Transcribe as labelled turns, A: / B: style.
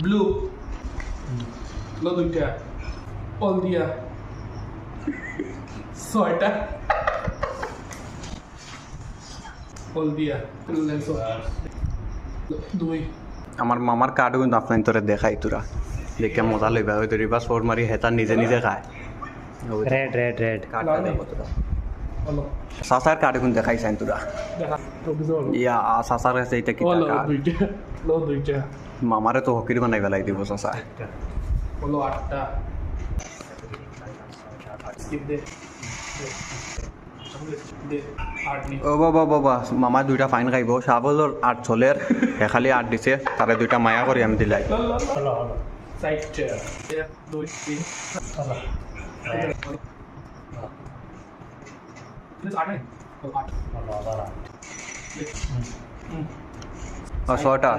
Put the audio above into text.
A: blue লো দুইটা all দিয়া ছয়টা অল দিয়া দুই
B: আমার মামার কার্ডও কিন্তু আপনার তোরে দেখাই তোরা দেখে মজা লইবা হয়তো রিভার্স ফোর মারি হেতা নিজে নিজে খায়
C: রেড রেড রেড
B: কার্ডটা দেখো তোরা
A: হলো
B: সাসার কার্ডও কিন্তু দেখাইছেন তোরা
A: দেখা তো বুঝো
B: ইয়া সাসার কাছে এটা কি
A: হলো
B: কার্ড
A: দুইটা লো দুইটা
B: মামারে তো হকির বানাই ফেলাই দিব সাসা
A: হলো আটটা স্কিপ দে দে আট নি
B: ও বাবা বাবা মামা দুইটা ফাইন খাইব সাবলর 8 চলের খালি 8 দিছে তারে দুইটা মায়া করি আমি দিলাই
C: হলো হলো
A: সাইড চেয়ার এক দুই তিন
C: হলো
A: প্লিজ আট নাই আট
C: হলো আবার
B: ছয়টা